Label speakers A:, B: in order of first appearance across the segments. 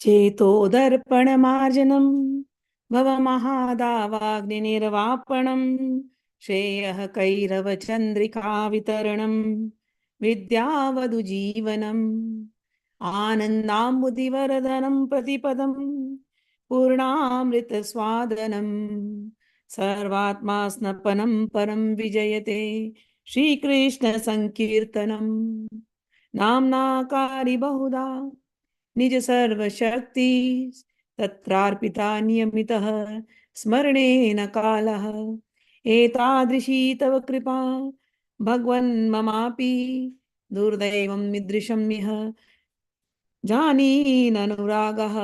A: cheto-darpana-marjanam, bhava-maha-davagni-nirvapanam, shreyah kairava chandrika vitaranam, vidyavadu jeevanam, anandambudivaradanam pratipadam, purnamrita swadanam, sarvatma snapanam param vijayate, Shri Krishna Sankirtanam, namna kari bahuda, निज सर्व शक्ति तत्रार्पिता नियमितः स्मरणे न कालः एतादृशी तव कृपा भगवन् ममापि दुर्दैवं मीदृशं इह जानीननुरागः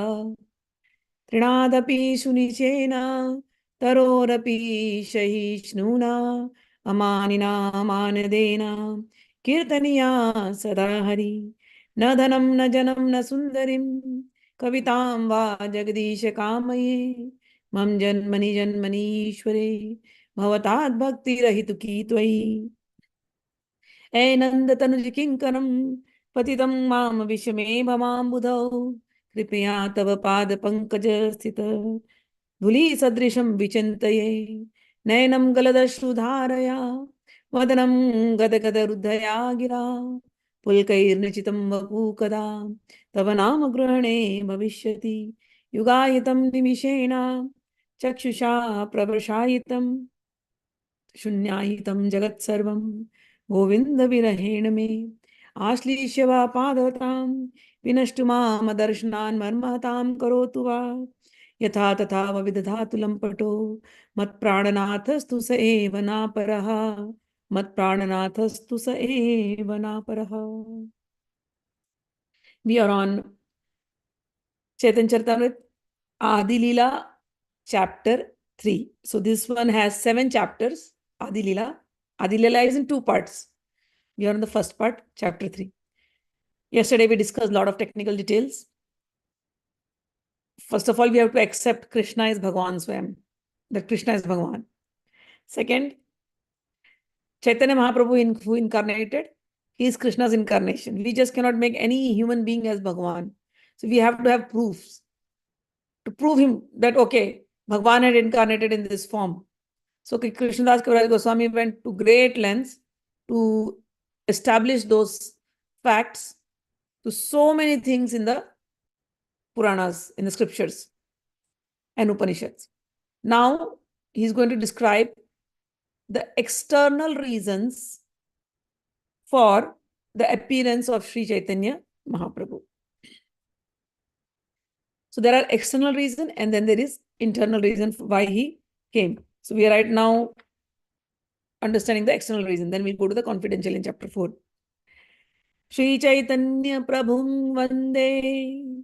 A: तृणादपि सुनिचेन तरोरपि सहिष्णुना अमानिना मानदेन कीर्तनीया सदा हरि न धनं न जनं न सुन्दरीं कवितां वा जगदीश कामये मम जन्मनि जन्मनीश्वरे भवताद्भक्तिरहितुकी त्वयि ऐनन्द तनुज किङ्करं पतितं माम विषमे भवाम्बुधौ कृपया तव पाद पंकज स्थित धूलि सदृशं विचिन्तये नयनं गलदश्रुधारया वदनं गदगदरुद्धया गिरा पुलकैर्निचितं वपू तव नाम ग्रहणे भविष्यति युगायितं निमिषेण चक्षुषा प्रवशायितं शून्यायितं जगत्सर्वं गोविंद विरहेण मे आश्लीष्य वा पादतां विनष्टु माम दर्शनान् मर्महतां करोतु वा यथा तथा विदधातु लम्पटो मत्प्राणनाथस्तु स एव नापरः मत्प्राणनाथस्तु स एव नापरः. We are on Chaitanya Charitamrita Adi-lila chapter 3. So this one has 7 chapters. Adi-lila. Adi-lila is in 2 parts. We are on the first part, chapter 3. Yesterday we discussed a lot of technical details. First of all, we have to accept Krishna is Bhagavan Swayam, that Krishna is Bhagavan. Second, Chaitanya Mahaprabhu who incarnated, he is Krishna's incarnation. We just cannot make any human being as Bhagavan. So we have to have proofs to prove him that, okay, Bhagavan had incarnated in this form. So Krishnadas Kaviraj Goswami went to great lengths to establish those facts to so many things in the Puranas, in the scriptures and Upanishads. Now, he's going to describe the external reasons for the appearance of Sri Chaitanya Mahaprabhu. So there are external reasons and then there is internal reason for why he came. So we are right now understanding the external reason. Then we'll go to the confidential in chapter 4. Sri Chaitanya Prabhum Vande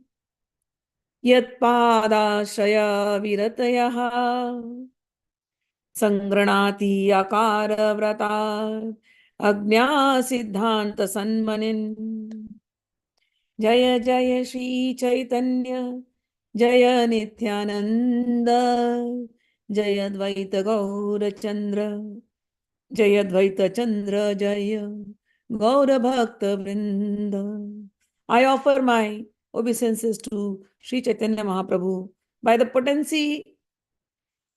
A: Yatpadashraya Viratayah Sangranati Akara Vrata Agnya Siddhanta Sanmanin Jaya Jaya Sri Chaitanya Jaya Nityananda Jaya Dvaita Gaura Chandra Jaya Dvaita Chandra Jaya Gaura Bhakta Vrinda. I offer my obeisances to Sri Chaitanya Mahaprabhu by the potency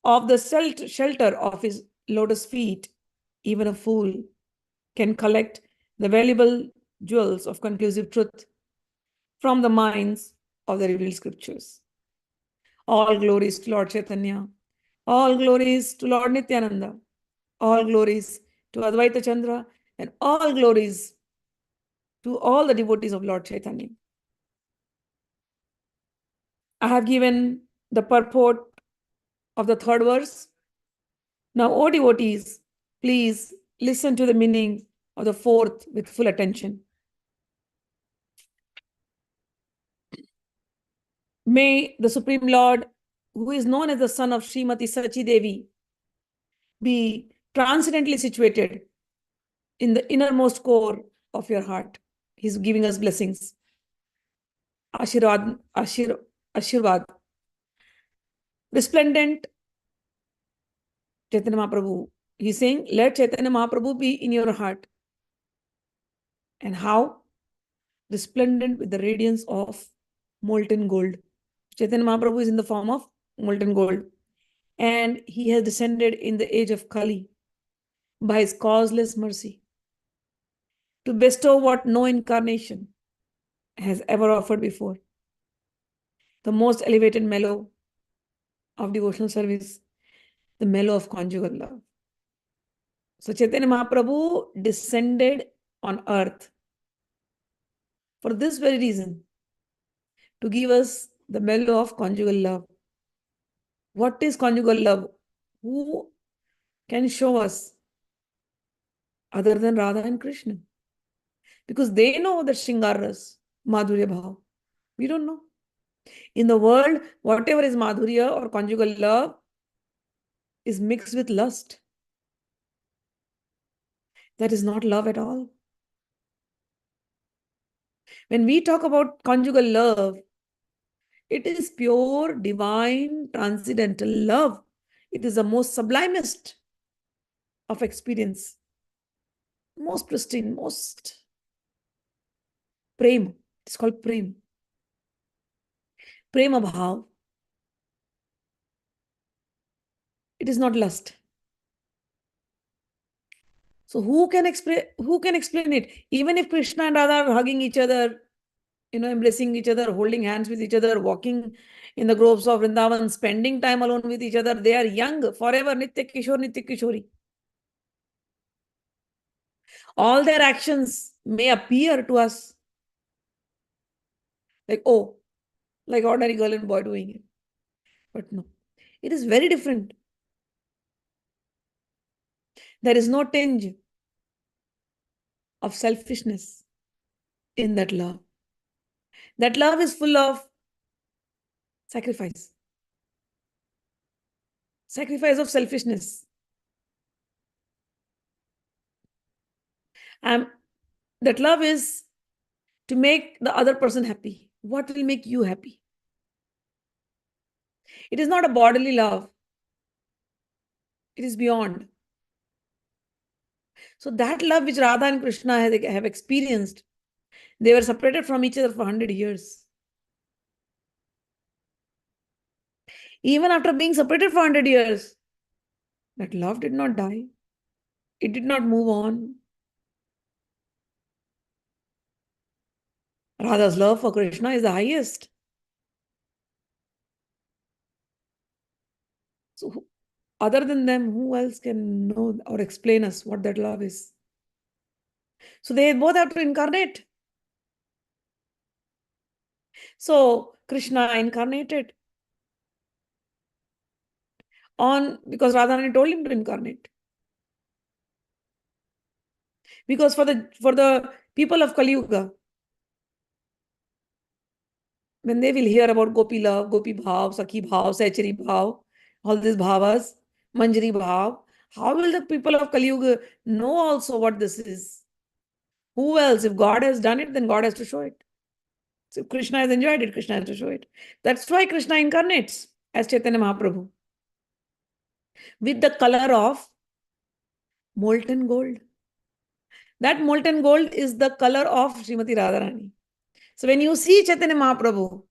A: of the shelter of his lotus feet. Even a fool can collect the valuable jewels of conclusive truth from the minds of the revealed scriptures. All glories to Lord Chaitanya. All glories to Lord Nityananda. All glories to Advaita Chandra. And all glories to all the devotees of Lord Chaitanya. I have given the purport of the 3rd verse. Now, O devotees, please listen to the meaning of the 4th with full attention. May the Supreme Lord, who is known as the son of Srimati Sachi Devi, be transcendently situated in the innermost core of your heart. He's giving us blessings. Ashirvad. Resplendent Chaitanya Mahaprabhu. He's saying, let Chaitanya Mahaprabhu be in your heart. And how? Resplendent with the radiance of molten gold. Chaitanya Mahaprabhu is in the form of molten gold. And he has descended in the age of Kali by his causeless mercy to bestow what no incarnation has ever offered before. The most elevated mellow of devotional service, the mellow of conjugal love. So Chaitanya Mahaprabhu descended on earth for this very reason, to give us the mellow of conjugal love. What is conjugal love? Who can show us other than Radha and Krishna? Because they know that Shingaras, Madhurya Bhav. We don't know. In the world, whatever is Madhurya or conjugal love is mixed with lust. That is not love at all. When we talk about conjugal love, it is pure, divine, transcendental love. It is the most sublimest of experience. Most pristine, most prem. It's called prem. Prema bhav. It is not lust. So who can explain it? Even if Krishna and Radha are hugging each other, embracing each other, holding hands with each other, walking in the groves of Vrindavan, spending time alone with each other, they are young forever, Nitya Kishore, Nitya Kishori. All their actions may appear to us like, oh, like ordinary girl and boy doing it. But no, it is very different. There is no tinge of selfishness in that love. That love is full of sacrifice. Sacrifice of selfishness. That love is to make the other person happy. What will make you happy? It is not a bodily love. It is beyond. So that love which Radha and Krishna have experienced, they were separated from each other for 100 years. Even after being separated for 100 years, that love did not die. It did not move on. Radha's love for Krishna is the highest. So other than them, who else can know or explain us what that love is? So they both have to incarnate. So Krishna incarnated because Radharani told him to incarnate. Because for the people of Kali Yuga, when they will hear about Gopi love, Gopi bhav, Sakhi bhav, Sachari bhav, all these bhavas, Manjari bhav, how will the people of Kali Yuga know also what this is? Who else? If God has done it, then God has to show it. So if Krishna has enjoyed it, Krishna has to show it. That's why Krishna incarnates as Chaitanya Mahaprabhu with the color of molten gold. That molten gold is the color of Srimati Radharani. So when you see Chaitanya Mahaprabhu,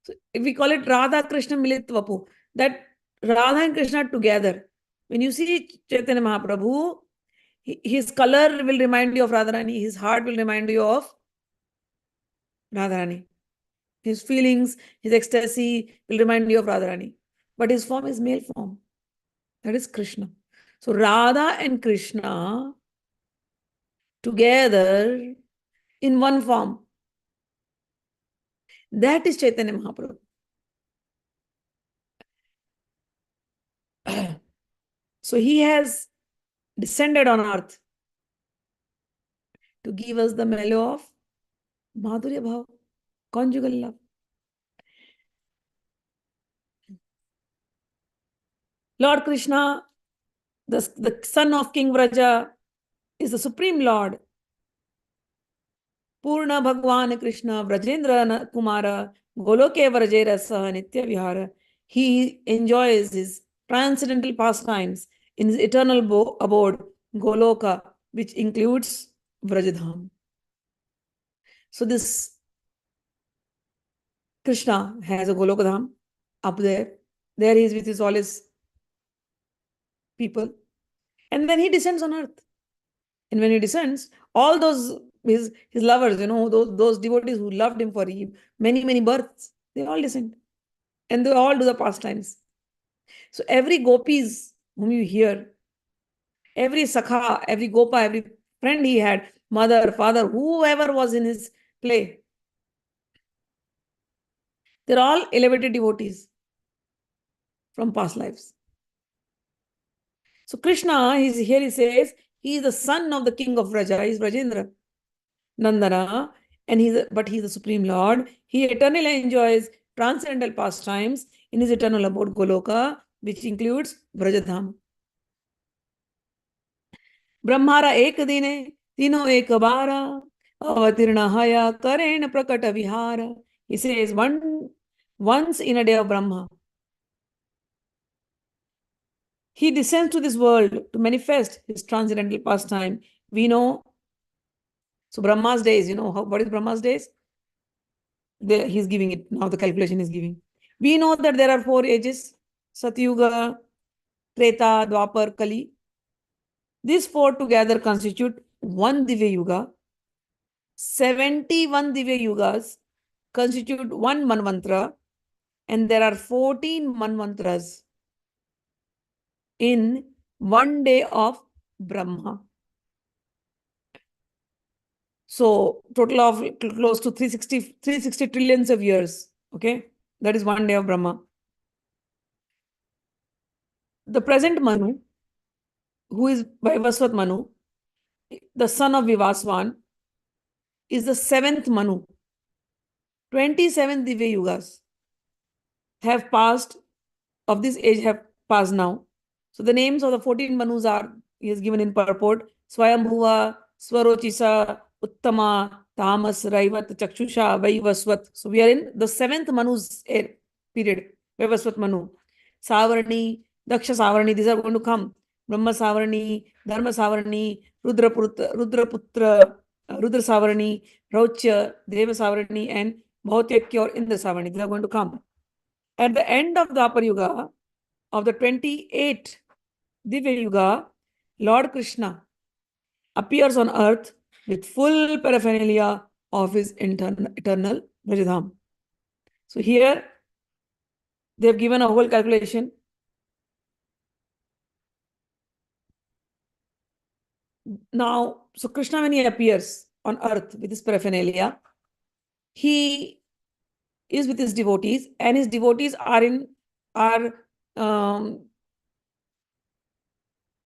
A: so if we call it Radha Krishna Milit Vapu, that Radha and Krishna together. When you see Chaitanya Mahaprabhu, his color will remind you of Radharani, his heart will remind you of Radharani. His feelings, his ecstasy will remind you of Radharani. But his form is male form. That is Krishna. So Radha and Krishna together in one form. That is Chaitanya Mahaprabhu. So he has descended on earth to give us the mellow of Madhurya Bhav, conjugal love. Lord Krishna, the son of King Vraja, is the Supreme Lord. Purna Bhagwan Krishna, Vrajendra Kumara, Goloke Vrajera Saha Nitya Vihara. He enjoys his transcendental pastimes in his eternal abode, Goloka, which includes Vrajadham. So this Krishna has a Golokadham up there. There he is with all his people. And then he descends on earth. And when he descends, all those his lovers, those devotees who loved him for many, many births, they all descend. And they all do the pastimes. So every gopis whom you hear, every sakha, every gopa, every friend he had, mother, father, whoever was in his play, they're all elevated devotees from past lives. So Krishna, here he says, he is the son of the king of Vraja, he is Vrajendra, Nandana, and but he's the Supreme Lord. He eternally enjoys transcendental pastimes in his eternal abode Goloka, which includes Vrajadham. ब्रह्मारा एक दिने तीनों एक बारा अवतीर्ण हया करेण प्रकट विहार. He says once in a day of Brahma, he descends to this world to manifest his transcendental pastime. We know, so Brahma's days, what is Brahma's days? He's giving it, now the calculation is giving. We know that there are 4 ages, Satyuga, Treta, Dwapar, Kali. These 4 together constitute one Divya Yuga. 71 Divya Yugas constitute one Manvantra, and there are 14 Manvantras in one day of Brahma. So total of close to 360 trillions of years. Okay, that is one day of Brahma. The present Manu, who is Vaivasvat Manu, the son of Vivaswan, is the 7th Manu. 27 Divya Yugas have passed, of this age have passed now. So the names of the 14 Manus are, he is given in purport: Swayambhuva, Swarochisa, Uttama, Tamas, Raivat, Chakshusha, Vaivasvat. So we are in the 7th Manu's period, Vaivasvat Manu. Savarni, Daksha Savarni, these are going to come. Brahma Savarni, Dharma Savarni, Rudraputra, Rudra Savarni, Rauchya, Deva Savarni, and Bhautyakya or Indra Savarni. These are going to come. At the end of the Dwapar Yuga, of the 28th Divya Yuga, Lord Krishna appears on earth with full paraphernalia of his eternal Vrajadham. So here they have given a whole calculation. Now, so Krishna, when he appears on earth with his paraphernalia, he is with his devotees, and his devotees are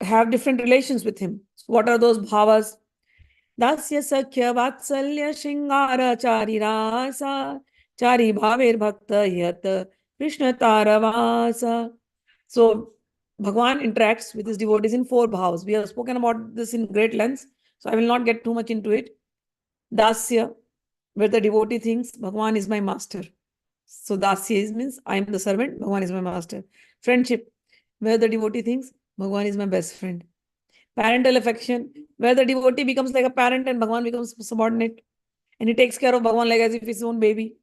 A: have different relations with him. So what are those bhavas? Dasya Sakhya Vatsalya Shingara Chari Rasa Chari Bhavir Bhakta Yat Krishna Taravasa. So Bhagwan interacts with his devotees in 4 bhavas. We have spoken about this in great lengths, so I will not get too much into it. Dasya, where the devotee thinks Bhagwan is my master. So Dasya means I am the servant, Bhagwan is my master. Friendship, where the devotee thinks Bhagwan is my best friend. Parental affection, where the devotee becomes like a parent and Bhagwan becomes subordinate. And he takes care of Bhagwan like as if his own baby.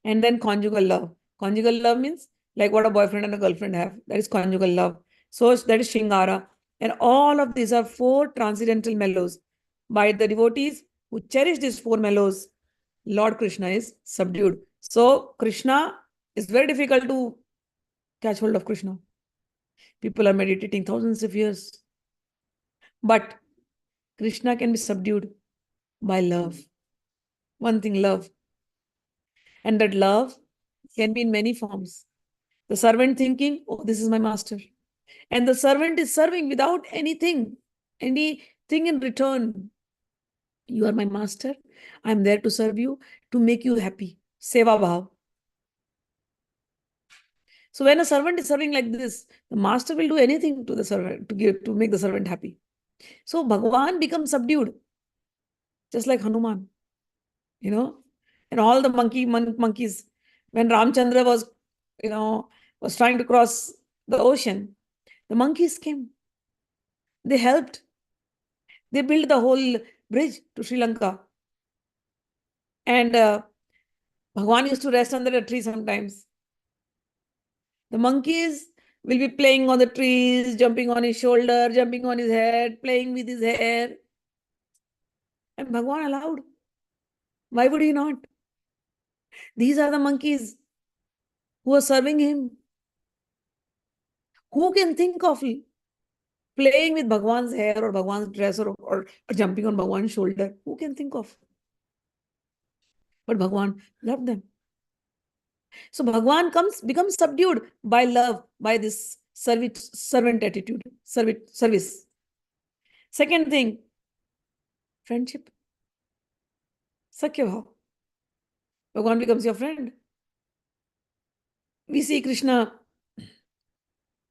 A: And then conjugal love. Conjugal love means like what a boyfriend and a girlfriend have. That is conjugal love. So that is Shingara. And all of these are 4 transcendental mellows. By the devotees who cherish these 4 mellows, Lord Krishna is subdued. So Krishna is very difficult to catch hold of Krishna. People are meditating thousands of years. But Krishna can be subdued by love. One thing, love. And that love can be in many forms. The servant thinking, oh, this is my master. And the servant is serving without anything in return. You are my master. I am there to serve you, to make you happy. Seva bhav. So when a servant is serving like this, the master will do anything to the servant to make the servant happy. So Bhagavan becomes subdued, just like Hanuman, and all the monkeys. When Ramchandra was trying to cross the ocean, the monkeys came. They helped. They built the whole bridge to Sri Lanka. And Bhagwan used to rest under a tree sometimes. The monkeys will be playing on the trees, jumping on his shoulder, jumping on his head, playing with his hair. And Bhagwan allowed. Why would he not? These are the monkeys who are serving him. Who can think of playing with Bhagwan's hair or Bhagwan's dress or jumping on Bhagwan's shoulder? Who can think of? But Bhagwan loved them. So Bhagwan becomes subdued by love, by this servant attitude, service. Second thing, friendship. Sakya bhav. Bhagwan becomes your friend. We see Krishna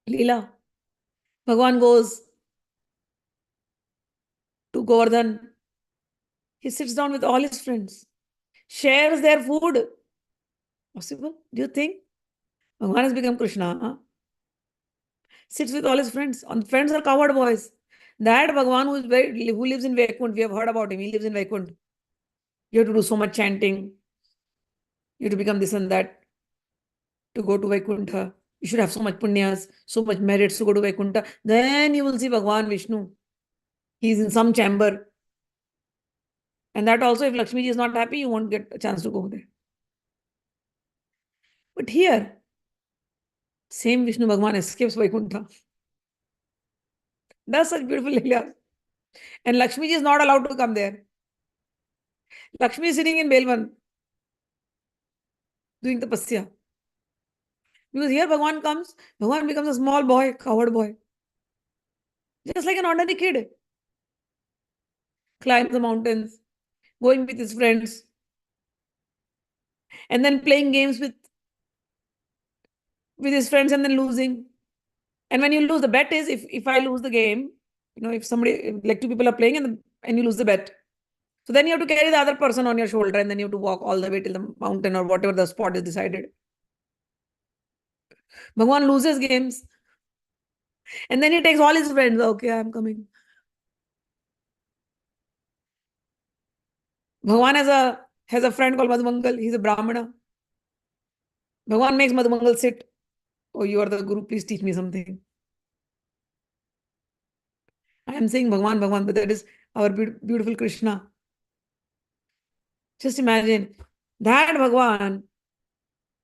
A: Lila. Bhagwan goes to Govardhan. He sits down with all his friends, shares their food. Possible? Do you think? Bhagwan has become Krishna. Huh? Sits with all his friends. And friends are coward boys. That Bhagwan who lives in Vaikunt, we have heard about him. He lives in Vaikunt. You have to do so much chanting. You have to become this and that to go to Vaikuntha. You should have so much punyas, so much merits to go to Vaikuntha. Then you will see Bhagwan Vishnu. He's in some chamber. And that also, if Lakshmi ji is not happy, you won't get a chance to go there. But here, same Vishnu Bhagwan escapes Vaikuntha. Does such beautiful Leela. And Lakshmi ji is not allowed to come there. Lakshmi is sitting in Belvan, doing tapasya. Because here Bhagwan comes, Bhagwan becomes a small boy, coward boy. Just like an ordinary kid. Climbs the mountains, going with his friends, and then playing games with his friends and then losing. And when you lose, the bet is if I lose the game, if somebody, like two people are playing and you lose the bet. So then you have to carry the other person on your shoulder and then you have to walk all the way till the mountain or whatever the spot is decided. Bhagwan loses games. And then he takes all his friends. Okay, I'm coming. Bhagwan has a friend called Madhumangal. He's a Brahmana. Bhagwan makes Madhumangal sit. Oh, you are the guru. Please teach me something. I am saying Bhagwan, Bhagwan, but that is our beautiful Krishna. Just imagine that Bhagwan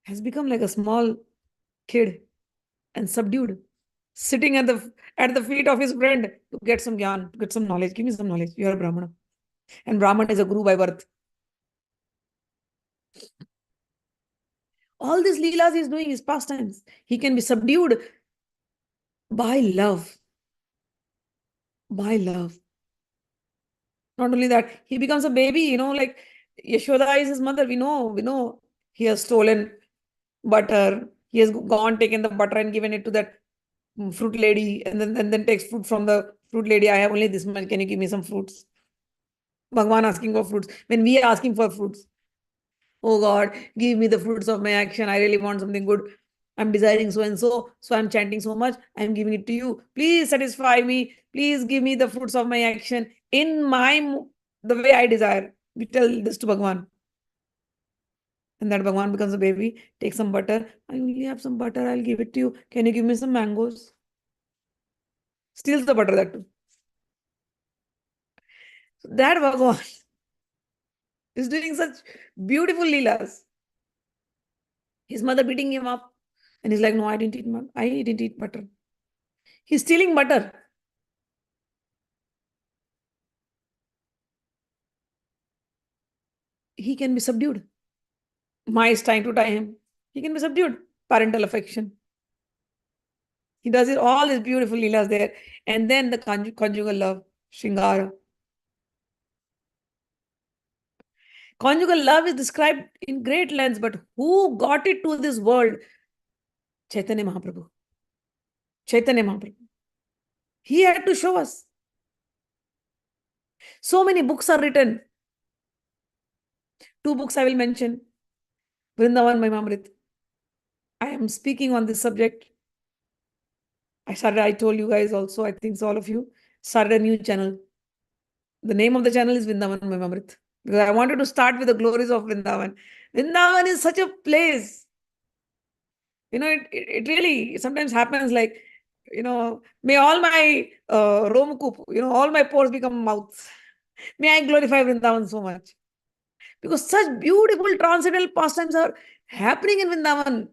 A: has become like a small kid and subdued, sitting at the feet of his friend to get some gyan, to get some knowledge. Give me some knowledge. You are a Brahmana. And Brahman is a guru by birth. All these leelas he is doing is pastimes. He can be subdued by love. By love. Not only that, he becomes a baby, like Yashoda is his mother. We know he has stolen butter. He has taken the butter and given it to that fruit lady, and then takes fruit from the fruit lady. I have only this much. Can you give me some fruits? Bhagwan asking for fruits. When we are asking for fruits, oh God, give me the fruits of my action. I really want something good. I'm desiring so and so. So I'm chanting so much. I'm giving it to you. Please satisfy me. Please give me the fruits of my action in the way I desire. We tell this to Bhagwan. And that Bhagwan becomes a baby. Take some butter. I only have some butter. I'll give it to you. Can you give me some mangoes? Steals the butter, that too. So that Bhagwan is doing such beautiful leelas. His mother beating him up. And he's like, no, I didn't eat butter. He's stealing butter. He can be subdued. Ma is trying to tie him. He can be subdued. Parental affection. He does it, all his beautiful leelas there. And then the conjugal love, Shringara. Conjugal love is described in great lengths, but who got it to this world? Chaitanya Mahaprabhu. Chaitanya Mahaprabhu. He had to show us. So many books are written. 2 books I will mention. Vrindavan Maimamrit. I am speaking on this subject. I told you guys also, I think so all of you, started a new channel. The name of the channel is Vrindavan Maimamrit. Because I wanted to start with the glories of Vrindavan. Vrindavan is such a place. It really sometimes happens like, may all my romkup, all my pores become mouths. May I glorify Vrindavan so much. Because such beautiful transcendental pastimes are happening in Vrindavan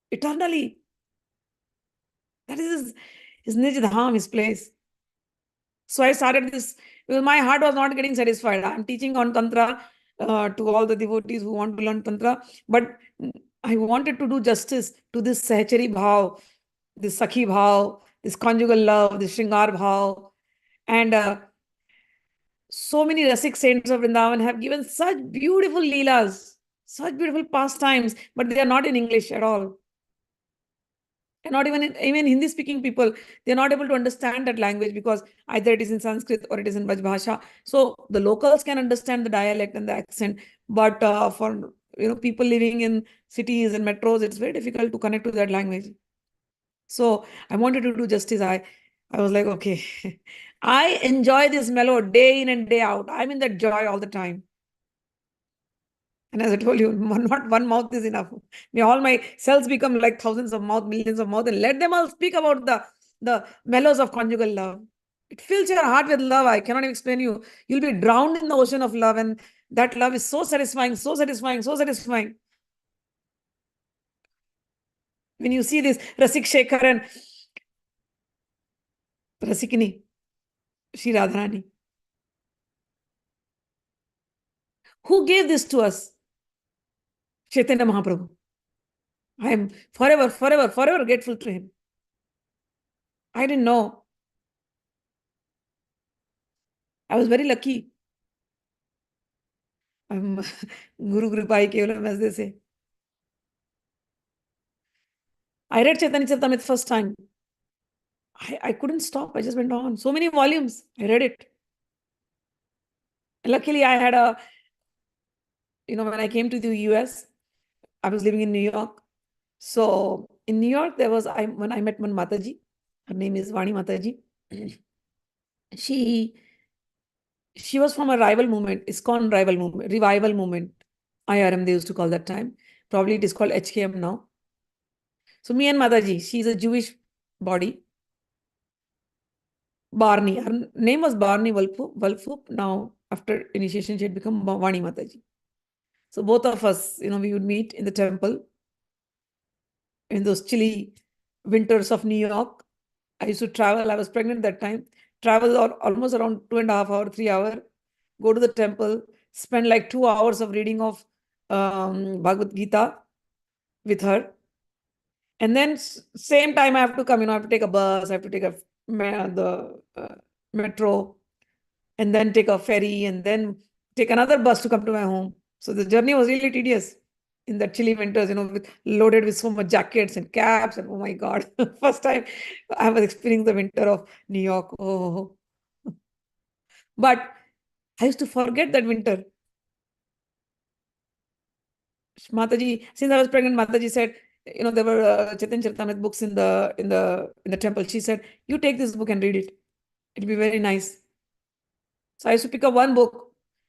A: eternally. That is his Nij Dham, his place. So I started this because my heart was not getting satisfied. I'm teaching on Tantra to all the devotees who want to learn Tantra, but I wanted to do justice to this Sahachari Bhav, this Sakhi Bhav, this conjugal love, this Shringar Bhav. And so many Rasik saints of Vrindavan have given such beautiful Leelas, such beautiful pastimes, but they are not in English at all. And not even Hindi speaking people, they're not able to understand that language because either it is in Sanskrit or it is in Braj Bhasha. So the locals can understand the dialect and the accent, but for people living in cities and metros, it's very difficult to connect to that language. So I wanted to do justice. I was like, okay, I enjoy this mellow day in and day out. I'm in that joy all the time. And as I told you, not one mouth is enough. May all my cells become like thousands of mouth, millions of mouth, and let them all speak about the mellows of conjugal love. It fills your heart with love. I cannot even explain you. You'll be drowned in the ocean of love, and that love is so satisfying, so satisfying, so satisfying. When you see this Rasik Shekhar and Rasikini, Shri Radharani, who gave this to us? Chaitanya Mahaprabhu. I am forever, forever, forever grateful to him. I didn't know. I was very lucky. Guru Kripai Kevalam, as they say. I read Chaitanya Charitamrita first time. I couldn't stop. I just went on. So many volumes. I read it. Luckily, I had when I came to the US, I was living in New York. So in New York, when I met one Mataji. Her name is Vani Mataji. She was from a rival movement, ISKCON rival movement, revival movement. IRM, they used to call that time. Probably it is called HKM now. So me and Mataji, she's a Jewish body. Barney. Her name was Barney Walfup. Now, after initiation, she had become Vani Mataji. So both of us, we would meet in the temple in those chilly winters of New York. I used to travel. I was pregnant that time. Travel almost around 2.5 hours, 3 hours. Go to the temple. Spend like 2 hours of reading of Bhagavad Gita with her. And then same time I have to come. I have to take a bus. I have to take the metro. And then take a ferry and then take another bus to come to my home. So the journey was really tedious in the chilly winters, loaded with so much jackets and caps. And oh my God, first time I was experiencing the winter of New York. Oh, but I used to forget that winter. Mataji, since I was pregnant, Mataji said, there were Chaitanya Charitamrita books in the temple. She said, you take this book and read it. It'll be very nice. So I used to pick up one book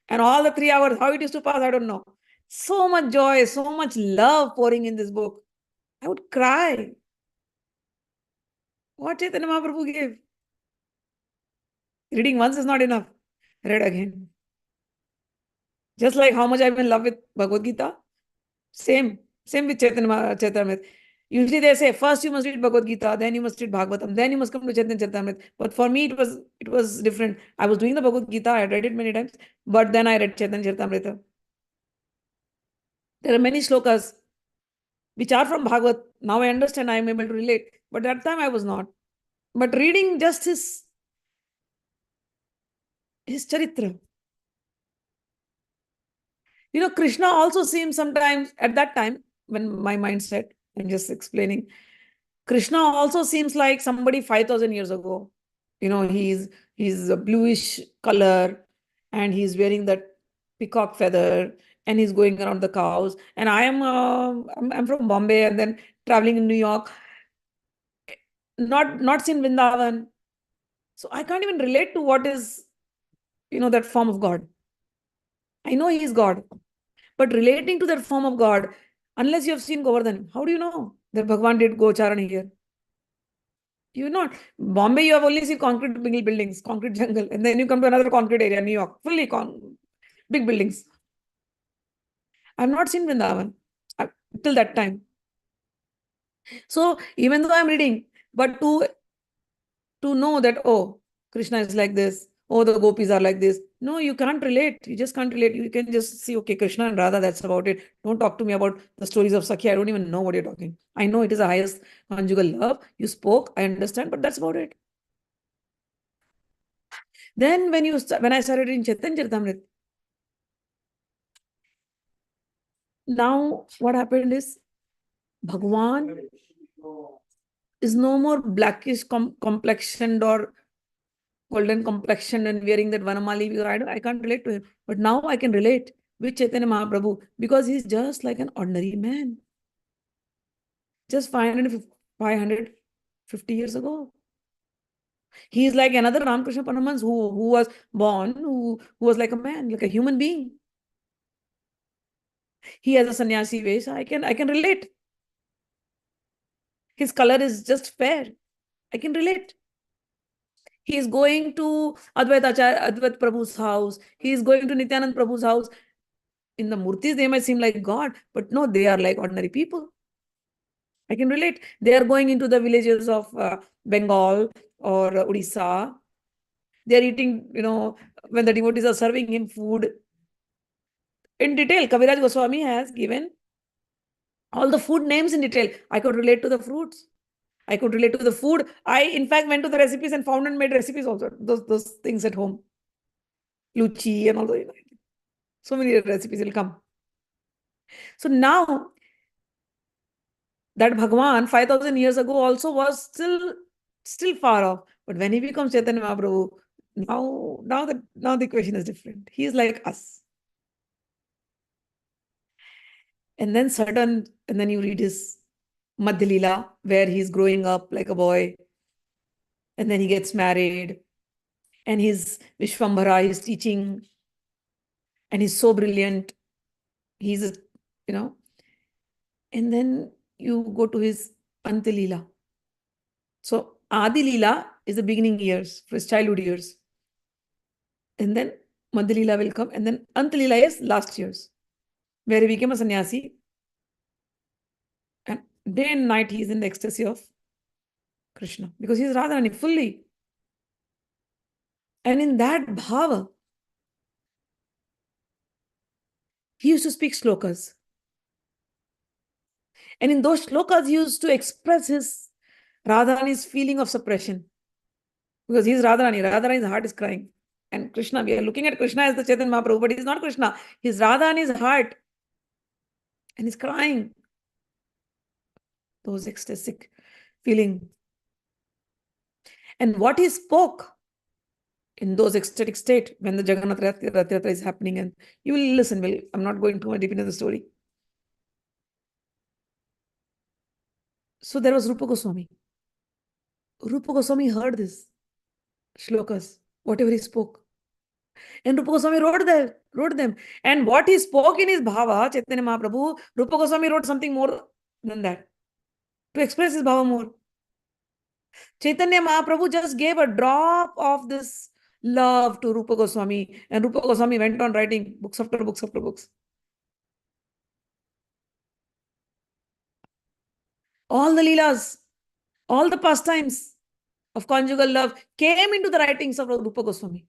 A: and all the 3 hours, how it used to pass, I don't know. So much joy, so much love pouring in this book. I would cry. What Chaitanya Mahaprabhu gave? Reading once is not enough. Read again. Just like how much I'm in love with Bhagavad Gita. Same with Chaitanya. Usually they say, first you must read Bhagavad Gita, then you must read Bhagavatam, then you must come to Chaitanya Charitamrita. But for me, it was different. I was doing the Bhagavad Gita, I had read it many times, but then I read Chaitanya Charitamrita. There are many slokas which are from Bhagavad. Now I understand, I am able to relate. But at that time I was not. But reading just his charitra. Krishna also seems sometimes, at that time, when my mindset, I'm just explaining, Krishna also seems like somebody 5,000 years ago. He's a bluish color and he's wearing that peacock feather and he's going around the cows. And I'm from Bombay and then traveling in New York, not seen Vrindavan. So I can't even relate to what is, that form of God. I know he is God. But relating to that form of God, unless you have seen Govardhan, how do you know that Bhagwan did go charan here? You not. Bombay, you have only seen concrete buildings, concrete jungle, and then you come to another concrete area, New York, fully big buildings. I have not seen Vrindavan till that time. So even though I'm reading, but to know that, oh, Krishna is like this, oh, the gopis are like this. No, you can't relate. You just can't relate. You can just see, okay, Krishna and Radha, that's about it. Don't talk to me about the stories of Sakhi. I don't even know what you're talking. I know it is the highest conjugal love. You spoke, I understand, but that's about it. Then when I started in Chaitanya Charitamrita, now what happened is Bhagwan is no more blackish complexioned or golden complexion and wearing that Vanamali, because I can't relate to him. But now I can relate with Chaitanya Mahaprabhu because he's just like an ordinary man. Just 550 years ago. He is like another Ramakrishna Paramahans who was born, who was like a man, like a human being. He has a sannyasi ways. I can relate. His color is just fair. I can relate. He is going to Advait Prabhu's house. He is going to Nityanand Prabhu's house. In the murtis, they might seem like God, but no, they are like ordinary people. I can relate. They are going into the villages of Bengal or Odisha. They are eating, when the devotees are serving him food. In detail, Kaviraj Goswami has given all the food names in detail. I could relate to the fruits. I could relate to the food. I, in fact, went to the recipes and found and made recipes also. Those things at home. Luchi and all those. So many recipes will come. So now, that Bhagwan 5,000 years ago also was still far off. But when he becomes Chaitanya Mahaprabhu, now the equation is different. He is like us. And then you read his Madhya-lila, where he's growing up like a boy. And then he gets married. And he's Vishwambhara, he's teaching. And he's so brilliant. He's, you know. And then you go to his Antya-lila. So Adi-lila is the beginning years, for his childhood years. And then Madhya-lila will come. And then Antya-lila is last years, where he became a sannyasi. And day and night he is in the ecstasy of Krishna. Because he is Radharani fully. And in that bhava, he used to speak slokas. And in those slokas, he used to express his Radharani's feeling of suppression. Because he is Radharani. Radharani's heart is crying. And Krishna, we are looking at Krishna as the Chaitanya Mahaprabhu, but he's not Krishna. He's Radharani's heart. And he's crying. Those ecstatic feeling. And what he spoke in those ecstatic state when the Jagannath Rath Yatra is happening, and you will listen. I'm not going too much deep into the story. So there was Rupa Goswami. Rupa Goswami heard this shlokas, whatever he spoke. And Rupa Goswami wrote them. And what he spoke in his bhava, Chaitanya Mahaprabhu, Rupa Goswami wrote something more than that to express his bhava more. Chaitanya Mahaprabhu just gave a drop of this love to Rupa Goswami, and Rupa Goswami went on writing books after books after books. All the leelas, all the pastimes of conjugal love came into the writings of Rupa Goswami.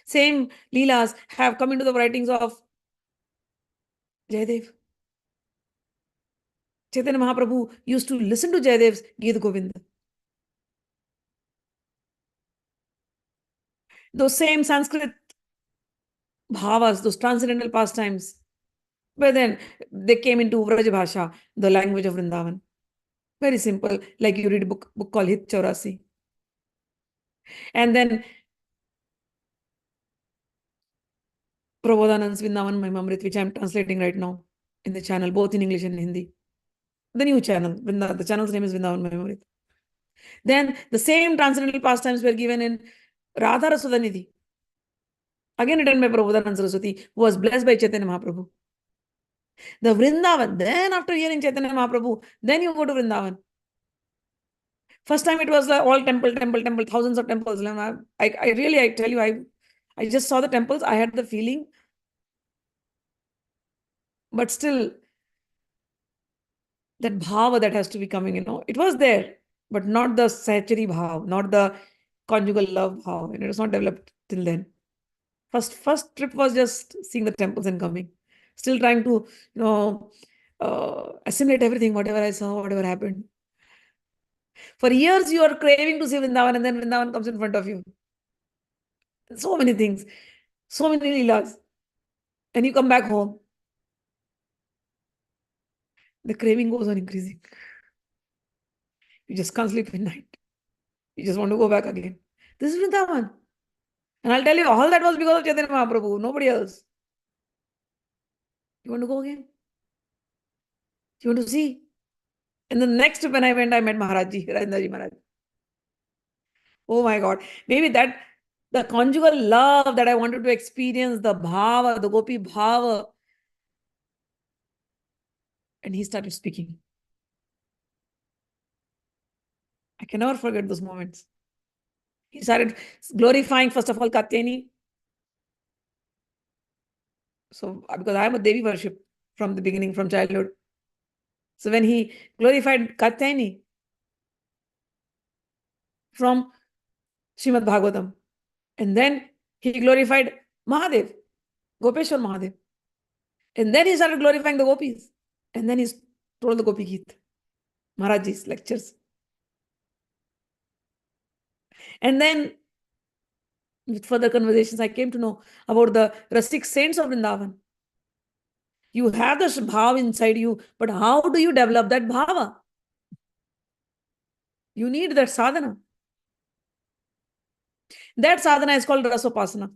A: Same leelas have come into the writings of Jayadev. Chaitanya Mahaprabhu used to listen to Jayadev's Geet Govinda. Those same Sanskrit bhavas, those transcendental pastimes, but then they came into Vraj Bhasha, the language of Vrindavan. Very simple, like you read a book called Hit Chaurasi. And then Prabodhanand's Vrindavan Mahimamrit, which I'm translating right now in the channel, both in English and Hindi. The new channel, the channel's name is Vrindavan Mahimamrit. Then the same transcendental pastimes were given in Radha Rasudanidhi. Again written by Prabhupada Saraswati, who was blessed by Chaitanya Mahaprabhu. The Vrindavan, then after hearing Chaitanya Mahaprabhu, then you go to Vrindavan. First time it was like all temple, thousands of temples. And I tell you, I just saw the temples. I had the feeling, but still, that bhava that has to be coming, it was there, but not the sachari bhava, not the conjugal love bhava. And it was not developed till then. First trip was just seeing the temples and coming. Still trying to, assimilate everything, whatever I saw, whatever happened. For years, you are craving to see Vrindavan, and then Vrindavan comes in front of you. So many things, so many leelas. And you come back home. The craving goes on increasing. You just can't sleep at night. You just want to go back again. This is Vrindavan. And I'll tell you, all that was because of Chaitanya Mahaprabhu, nobody else. You want to go again? You want to see? And the next when I went, I met Maharajji, Rajendraji Maharaj. Oh my God. Maybe the conjugal love that I wanted to experience, the bhava, the gopi bhava. And he started speaking. I can never forget those moments. He started glorifying, first of all, Katyayani. So, because I am a Devi worship from the beginning, from childhood. So when he glorified Katyayani from Srimad Bhagavatam, and then he glorified Mahadev, Gopeshwar Mahadev. And then he started glorifying the gopis. And then he told the Gopi Geet, Maharajji's lectures. And then with further conversations, I came to know about the Rasik saints of Vrindavan. You have this bhava inside you, but how do you develop that bhava? You need that sadhana. That sadhana is called rasopasana.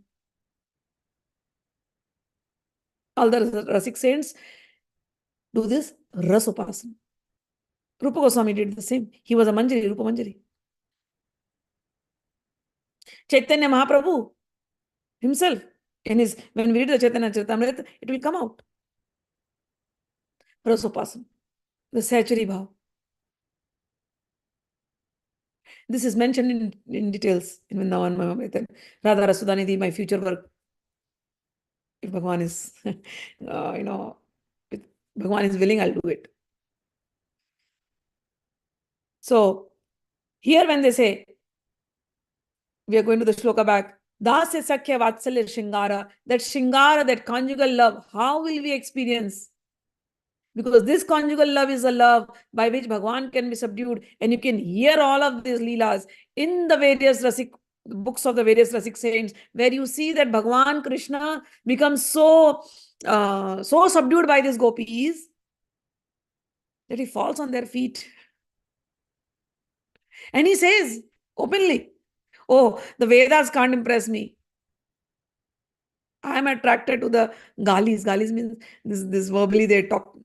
A: All the Rasik saints do this rasopasana. Rupa Goswami did the same. He was a Manjari, Rupa Manjari. Chaitanya Mahaprabhu himself, when we read the Chaitanya Charitamrita, it will come out. Rasopasana, the sachari bhava. This is mentioned in details in Vrindavan Mahamrita. Radha Rasudanidhi, my future work. If Bhagavan is, if Bhagavan is willing, I'll do it. So, here when they say, we are going to the shloka back, Dasya Sakya Vatsalya Shingara, that conjugal love, how will we experience? Because this conjugal love is a love by which Bhagavan can be subdued, and you can hear all of these leelas in the various Rasik books of the various Rasik saints, where you see that Bhagavan Krishna becomes so subdued by these gopis that he falls on their feet. And he says openly, oh, the Vedas can't impress me. I am attracted to the galis. Galis means this verbally they talk,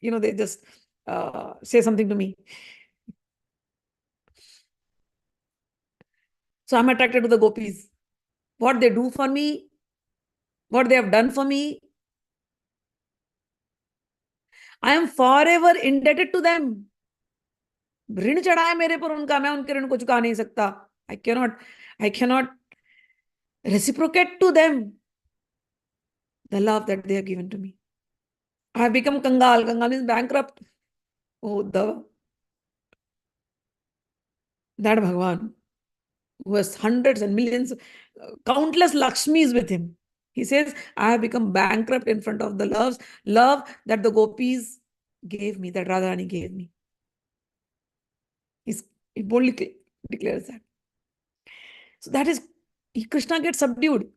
A: they just say something to me. So I'm attracted to the gopis. What they do for me, what they have done for me, I am forever indebted to them. ऋण चढ़ा है मेरे पर उनका, मैं उनके ऋण को चुका नहीं सकता. I cannot reciprocate to them the love that they have given to me. I have become Kangal. Kangal means bankrupt. Oh, that Bhagavan, who has hundreds and millions, countless Lakshmis with him. He says, I have become bankrupt in front of the love that the gopis gave me, that Radharani gave me. He boldly declares that. So that is, Krishna gets subdued.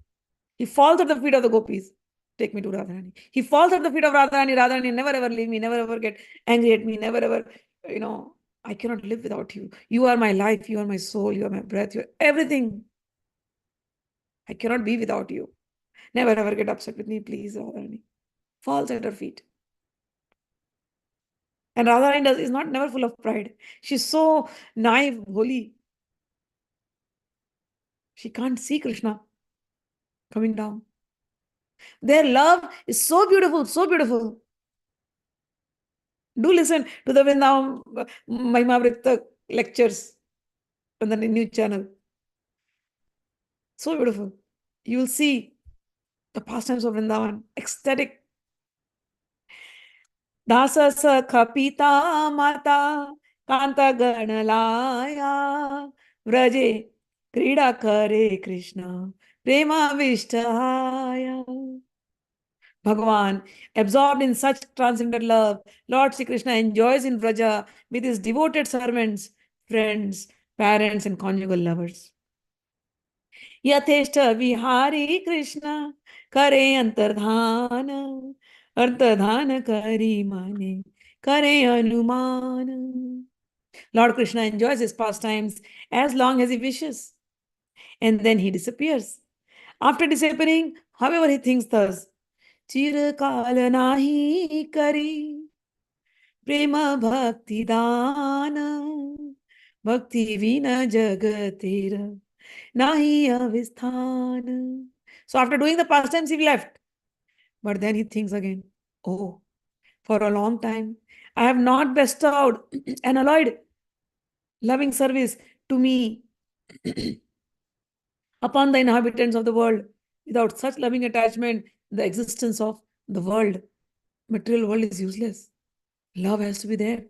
A: He falls at the feet of the gopis. Take me to Radharani. He falls at the feet of Radharani. Radharani, never ever leave me, never ever get angry at me, never ever, I cannot live without you. You are my life, you are my soul, you are my breath, you are everything. I cannot be without you. Never ever get upset with me, please, Radharani. Falls at her feet. And Radharani is not never full of pride. She's so naive, holy. She can't see Krishna coming down. Their love is so beautiful, so beautiful. Do listen to the Vrindavan Mahimavrita lectures on the new channel. So beautiful. You will see the pastimes of Vrindavan, ecstatic. Dasa sakha pita mata kanta ganalaya vraje krida kare Krishna prema vishtahaya. Bhagavan, absorbed in such transcendent love, Lord Sri Krishna enjoys in Vraja with his devoted servants, friends, parents, and conjugal lovers. यथेष्ट विहारी कृष्ण करे अंतर्धान अंतर्धान करी माने करे अनुमान. Lord Krishna enjoys his pastimes as long as he wishes, and then he disappears. After disappearing, however he thinks thus, चिरकाल नाही करी प्रेम भक्ति दान भक्ति विना जगतेर nahi avisthan. So after doing the pastimes, he left. But then he thinks again, oh, for a long time, I have not bestowed an alloyed loving service to me upon the inhabitants of the world. Without such loving attachment, the existence of the world, material world, is useless. Love has to be there.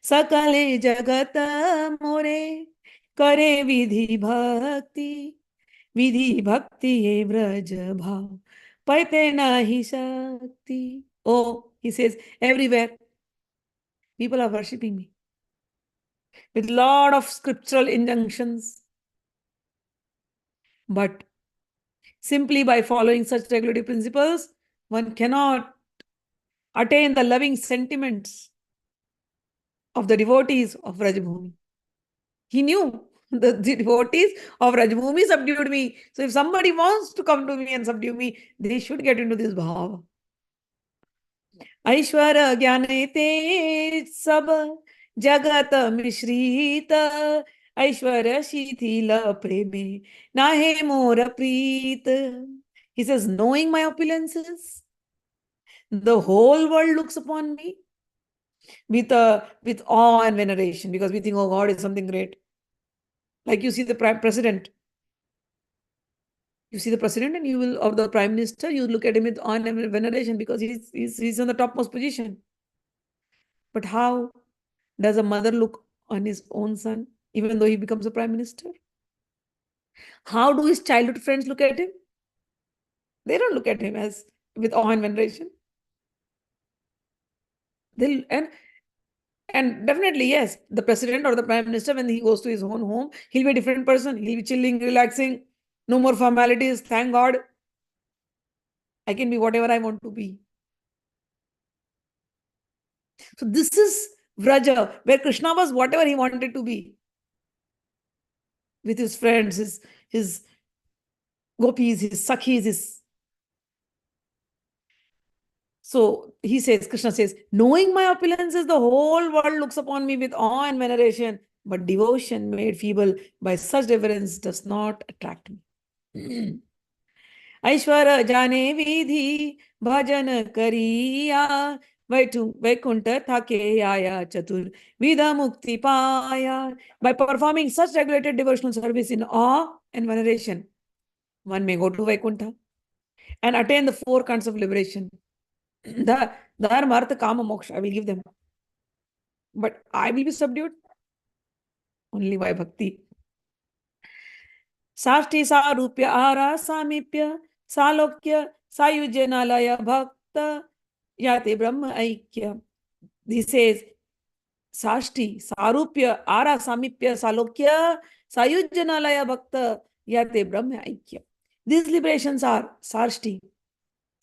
A: Sakale jagat more करे विधि भक्ति विधि भक्ति ये ब्रज भाव पैते nahi shakti. Oh, he says, everywhere people are worshipping me with lot of scriptural injunctions, but simply by following such regulative principles, one cannot attain the loving sentiments of the devotees of Rajabhumi. He knew the devotees of Rajabhumi subdued me. So if somebody wants to come to me and subdue me, they should get into this bhava. ऐश्वर ज्ञान ते सब जगत मिश्रित ऐश्वर्य शिथिल प्रेमे नाहे मोर प्रीत. He says, knowing my opulences, the whole world looks upon me with awe and veneration, because we think, oh, God is something great. Like you see the president. You see the president and you will, or the prime minister, you look at him with awe and veneration because he's on the topmost position. But how does a mother look on his own son, even though he becomes a prime minister? How do his childhood friends look at him? They don't look at him as with awe and veneration. They'll, and definitely, yes, the president or the prime minister, when he goes to his own home, he'll be a different person. He'll be chilling, relaxing, no more formalities. Thank God, I can be whatever I want to be. So this is Vraja, where Krishna was whatever he wanted to be. With his friends, his gopis, his sakhis, his... So he says, Krishna says, knowing my opulences, the whole world looks upon me with awe and veneration, but devotion made feeble by such reverence does not attract me. ऐश्वर जाने विधि भजन करिया वैकुंठ थाके आया चतुर विधा mukti paya. By performing such regulated devotional service in awe and veneration, one may go to Vaikuntha and attain the four kinds of liberation. The dharma, artha, kama, moksha, I will give them. But I will be subdued only by bhakti. Sashti sarupya ara samipya salokya sayujanalaya bhakta yate brahma aikya. This says, Sashti sarupya ara samipya salokya sayujanalaya bhakta yate brahma aikya. These liberations are Sashti.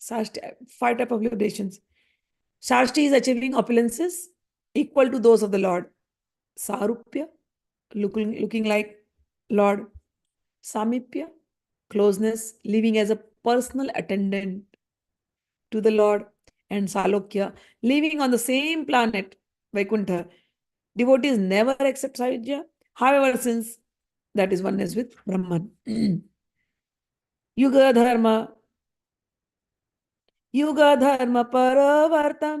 A: Sashti, 5 types of liberations. Sashti is achieving opulences equal to those of the Lord. Sarupya, looking like Lord. Samipya, closeness, living as a personal attendant to the Lord. And Salokya, living on the same planet, Vaikuntha. Devotees never accept Sayujya. However, since that is oneness with Brahman. Yuga Dharma, Yuga Dharma Paravartam,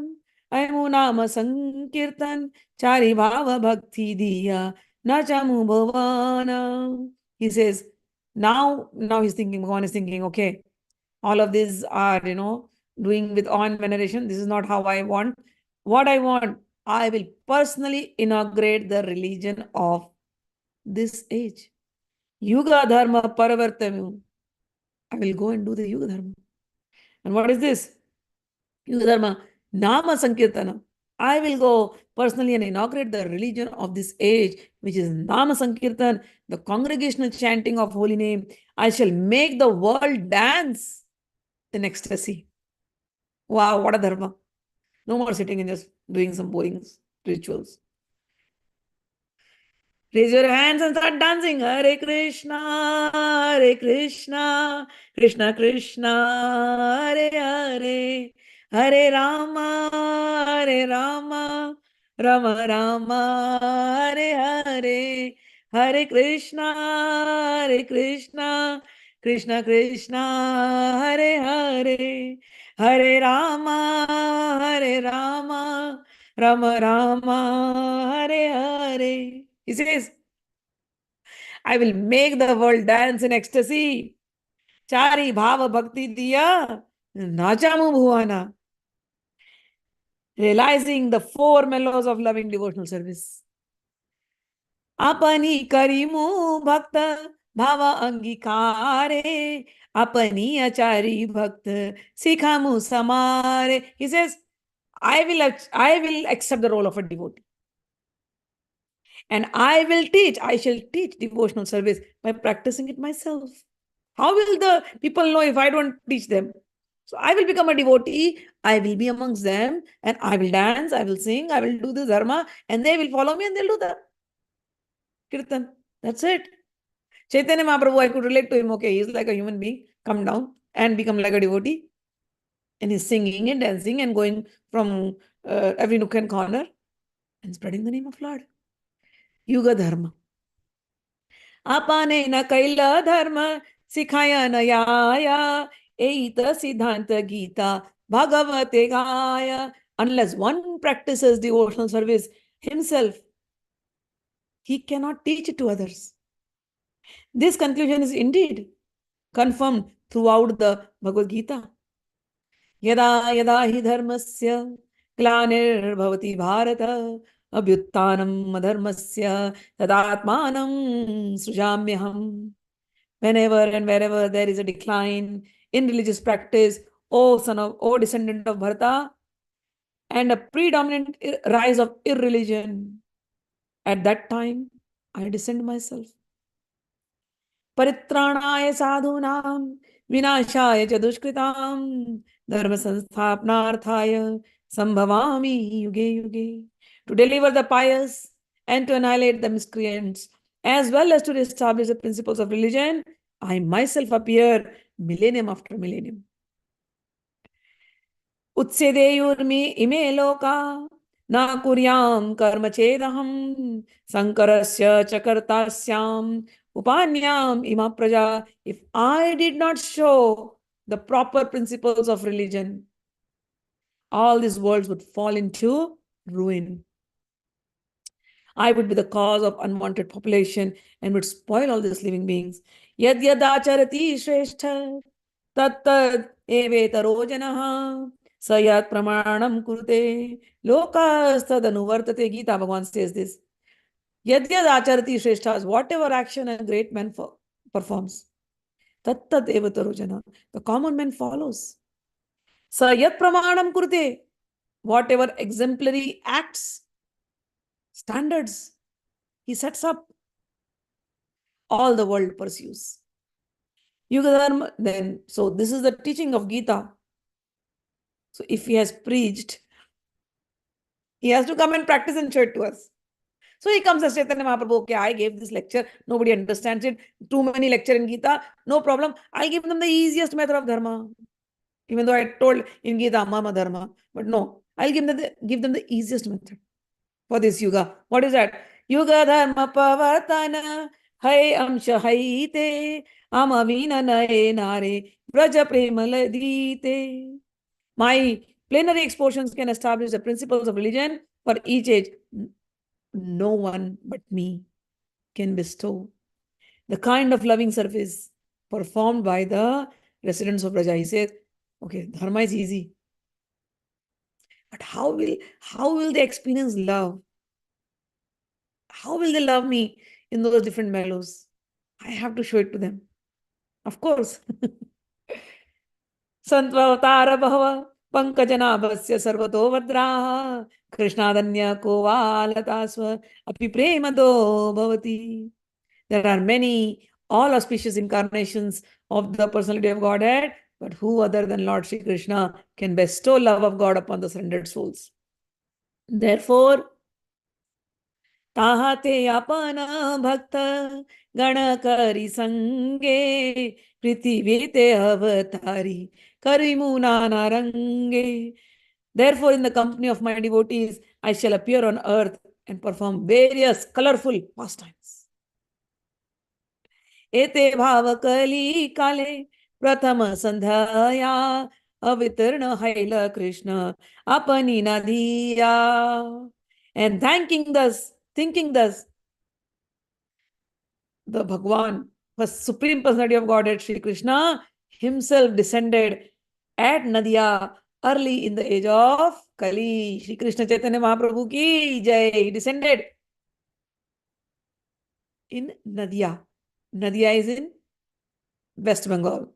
A: Aimunama Sankirtan, Chari Bhava Bhakti Diya, Nachamu Bhavana. He says, now he's thinking, Bhagavan is thinking, okay, all of these are, doing with awe and veneration. This is not how I want. What I want, I will personally inaugurate the religion of this age. Yuga Dharma Paravartam. I will go and do the Yuga Dharma. And what is this? Yuga Dharma Nama Sankirtana. I will go personally and inaugurate the religion of this age, which is Nama Sankirtan, the congregational chanting of holy name. I shall make the world dance in ecstasy. Wow, what a dharma. No more sitting and just doing some boring rituals. Raise your hands and start dancing. Hare Krishna, Krishna Krishna, Hare Hare, Hare Rama, Rama Rama, Hare Hare, Hare Krishna, Krishna Krishna, Hare Hare, Hare Rama, Rama Rama, Hare Hare. He says, I will make the world dance in ecstasy. Chari bhava bhakti diya, nachamu bhuvana. Realizing the four mellows of loving devotional service. Apani karimu bhakta bhava angikare. Apani achari bhakta sikhamu samare. He says, I will accept the role of a devotee. And I shall teach devotional service by practicing it myself. How will the people know if I don't teach them? So I will become a devotee, I will be amongst them, and I will dance, I will sing, I will do the dharma, and they will follow me and they'll do the kirtan. That's it. Chaitanya Mahaprabhu, I could relate to him. Okay, he's like a human being. Come down and become like a devotee. And he's singing and dancing and going from every nook and corner and spreading the name of Lord. Yuga Dharma. Apane na kaila dharma sikhaya na yaya eita siddhanta gita bhagavate gaya. Unless one practices devotional service himself, he cannot teach it to others. This conclusion is indeed confirmed throughout the Bhagavad Gita. Yada yada hi dharmasya glanirvavati bharata abhyuttanam adharmasya tadatmanam srijamyaham. Whenever and wherever there is a decline in religious practice, O descendant of Bharata, and a predominant rise of irreligion, at that time I descend myself. Paritranaya sadhunam vinashaya cha dushkritam dharma sansthapanarthaya sambhavami yuge yuge. To deliver the pious and to annihilate the miscreants, as well as to establish the principles of religion, I myself appear millennium after millennium. Utsedeyurmi ime loka na kuryam karma chedaham sankarasya chakartasyam upanyam ima praja. If I did not show the proper principles of religion, all these worlds would fall into ruin. I would be the cause of unwanted population and would spoil all these living beings. Yad yad acharati shrestha tat tad evetaro janaha sayat pramanam kurte lokastad anuvartate. Gita Bhagavan says this. Yad yad acharati shrestha, whatever action a great man performs, tat tad evetaro jana, the common man follows. Sayat pramanam kurte, whatever exemplary acts, standards he sets up, all the world pursues. Yuga Dharma, then, so this is the teaching of Gita. So if he has preached, he has to come and practice and show it to us. So he comes as Chaitanya Mahaprabhu, okay, I gave this lecture, nobody understands it, too many lecture in Gita, no problem. I'll give them the easiest method of dharma. Even though I told in Gita, Mama Dharma, but no, I'll give them the easiest method for this yuga. What is that? Yuga Dharma Pavartana Hay amsha haite, amavina nae nare, braja premaladite. My plenary expositions can establish the principles of religion for each age. No one but me can bestow the kind of loving service performed by the residents of Braja. He says, okay, dharma is easy, but how will they experience love? How will they love me in those different mellows? I have to show it to them. Of course. संत्वतार भव पंकजनाभस्य सर्वतो भद्राः कृष्णादन्य को वालतास्व अपि प्रेमदो भवति. There are many all auspicious incarnations of the personality of Godhead, but who other than Lord Shri Krishna can bestow love of God upon the surrendered souls? Therefore, ताहाते अपन भक्त गण करी संगे पृथ्वीते अवतारी करिमु नाना रंगे. Therefore, in the company of my devotees, I shall appear on earth and perform various colorful pastimes. एते भाव कली काले प्रथम संध्या अवितर्ण हैल कृष्ण अपनी नदिया. And thinking thus, the Bhagwan, the Supreme Personality of Godhead, Sri Krishna, himself descended at Nadia early in the age of Kali. Sri Krishna Chaitanya Mahaprabhu ki jai. He descended in Nadia. Nadia is in West Bengal.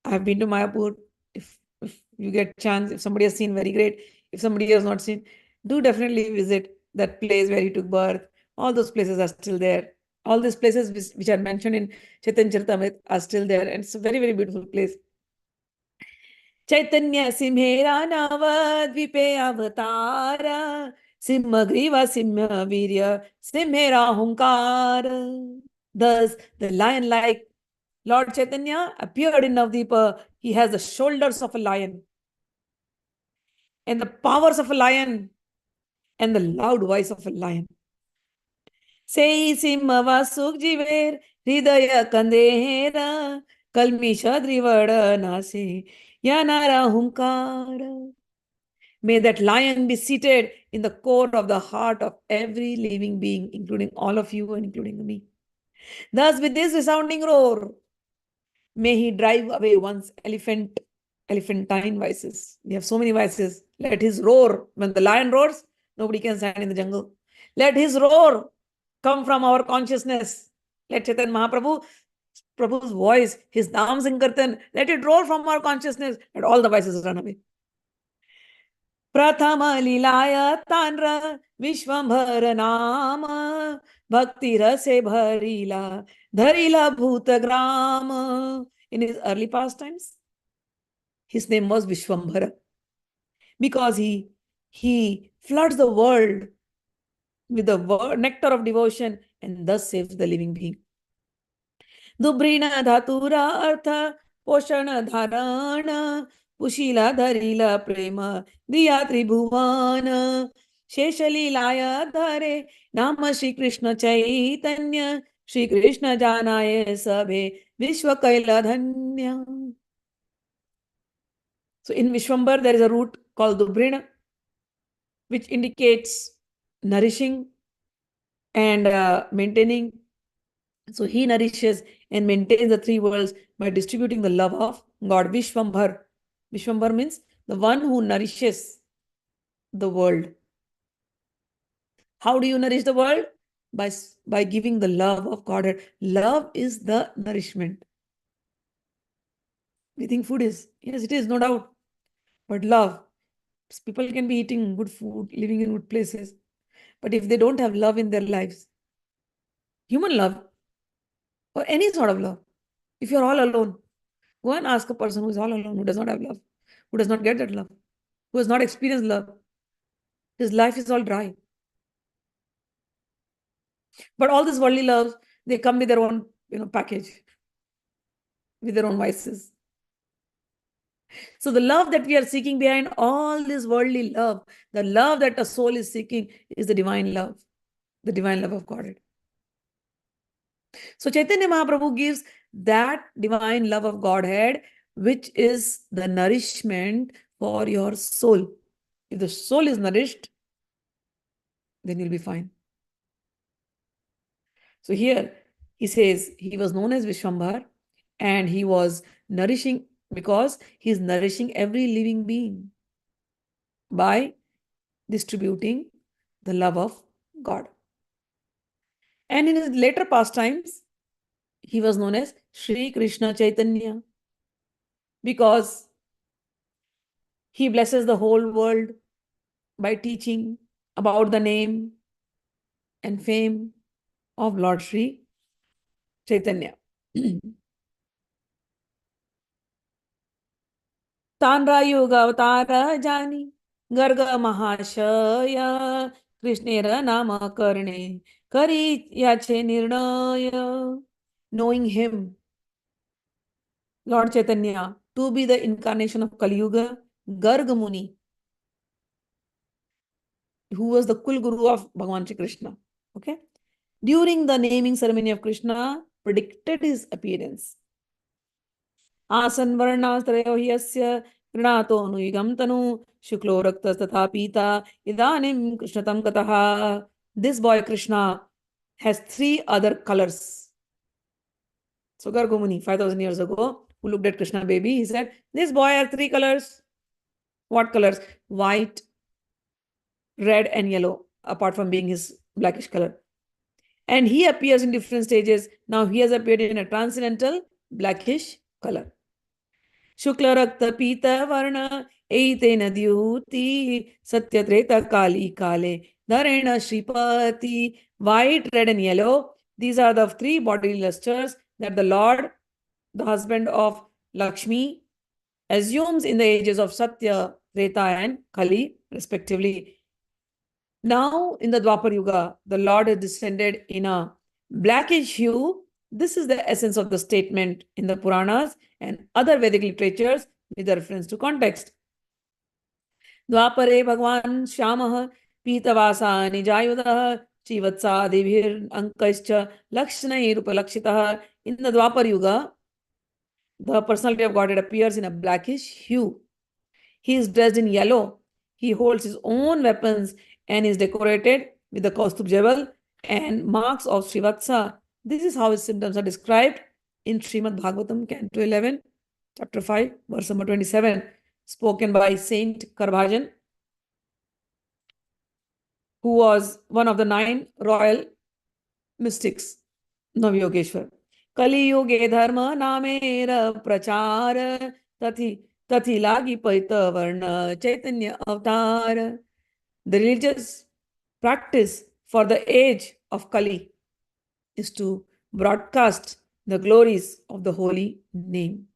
A: I have been to Mayapur. If you get chance, if somebody has seen, very great. If somebody has not seen, do definitely visit that place where he took birth. All those places are still there. All these places which are mentioned in Chaitanya Charitamrita are still there, and it's a very, very beautiful place. Chaitanya Simhera Navadvipe Avatara Simhagriva Simha Virya Simhera Hunkara. Thus, the lion-like Lord Chaitanya appeared in Navdeepa. He has the shoulders of a lion and the powers of a lion and the loud voice of a lion. Sei Simhava Sukjiver Hridaya Kandehera Kalmisha Drivada Nase Yanara Hunkara. May that lion be seated in the core of the heart of every living being, including all of you and including me. Thus, with this resounding roar, may he drive away one's elephantine vices. We have so many vices. Let his roar. When the lion roars, nobody can stand in the jungle. Let his roar come from our consciousness. Let Chaitanya Prabhu's voice, his Naam Sankirtan, let it roar from our consciousness. Let all the vices run away. Prathama Lilaya Tanra Vishwambhara Nama Bhakti Rase Bharila Dharila Bhutagrama. In his early pastimes, his name was Vishwambhara because he floods the world with the nectar of devotion and thus saves the living being. Dubrina Dhatura Artha Poshana Dharana Pushila Dharila Prema Diya Tribhuvana Sheshalilaya Dhare Nama Shri Krishna Chaitanya Shri Krishna Janaye Sabhe Vishwa Kaila Dhanya. So in Vishwambar, there is a root called Dubrina, which indicates nourishing and maintaining. So he nourishes and maintains the three worlds by distributing the love of God. Vishwambar. Vishwambar means the one who nourishes the world. How do you nourish the world? By giving the love of God. Love is the nourishment. We think food is. Yes, it is, no doubt. But love. People can be eating good food, living in good places. But if they don't have love in their lives, human love, or any sort of love, if you're all alone, go and ask a person who is all alone, who does not have love, who does not get that love, who has not experienced love. His life is all dry. But all these worldly loves, they come with their own, package, with their own vices. So the love that we are seeking behind all this worldly love, the love that a soul is seeking is the divine love of God. So Chaitanya Mahaprabhu gives that divine love of Godhead, which is the nourishment for your soul. If the soul is nourished, then you'll be fine. So here he says he was known as Vishwambhar and he was nourishing because he is nourishing every living being by distributing the love of God. And in his later pastimes, he was known as Sri Krishna Chaitanya because he blesses the whole world by teaching about the name and fame of Lord Sri Chaitanya. तानरा युग अवतार जानी गर्ग महाशय कृष्णेर नाम करणे करी याचे निर्णय. Knowing him, Lord Chaitanya, to be the incarnation of Kali Yuga, Garg Muni, who was the Kul Guru of Bhagavan Shri Krishna, okay, during the naming ceremony of Krishna, predicted his appearance. आसन वर्णास्त्रयो हि यस्य गृणातो अनुयुगं तनु शुक्लो रक्तस्तथा पीता इदानीं कृष्णतं गतः. This boy Krishna has three other colors. So Gargumuni, 5,000 years ago, who looked at Krishna baby, he said, this boy has three colors. What colors? White, red, and yellow, apart from being his blackish color. And he appears in different stages. Now he has appeared in a transcendental blackish color. Shukla Rakta Pita Varna Eitena Dyuti Satya Treta Kali Kale Dharena Shripati. White, red, and yellow. These are the three bodily lusters that the Lord, the husband of Lakshmi, assumes in the ages of Satya, Treta, and Kali, respectively. Now, in the Dwapar Yuga, the Lord has descended in a blackish hue. This is the essence of the statement in the Puranas and other Vedic literatures with reference to context. Dwapare Bhagwan Shyamah Pitavasa Nijayudah Chivatsadivir Ankaischa Lakshanai Rupalakshitah. In the Dwapar Yuga, the personality of Godhead appears in a blackish hue. He is dressed in yellow. He holds his own weapons and is decorated with the Kaustubh jewel and marks of Srivatsa. This is how his symptoms are described in Srimad Bhagavatam, Canto 11, Chapter 5, verse number 27, spoken by Saint Karbhajan, who was one of the 9 royal mystics, Navyogeshwar. Kali Yuge Dharma Namera Prachar Tati Lagi Paita Varna Chaitanya Avatar. The religious practice for the age of Kali is to broadcast the glories of the holy name.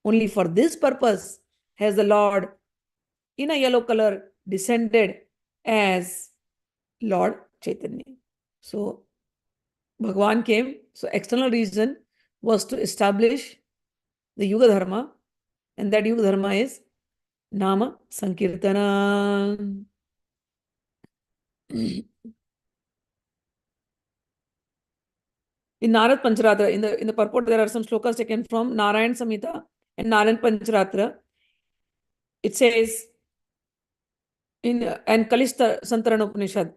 A: Only for this purpose has the Lord in a yellow color descended as Lord Chaitanya. So Bhagwan came. So external reason was to establish the Yuga Dharma, and that Yuga Dharma is Nama Sankirtana. In Narad Pancharatra, in the purport, there are some slokas taken from Narayan Samhita and Narayan Pancharatra. It says in and Kalista Santaran Upanishad,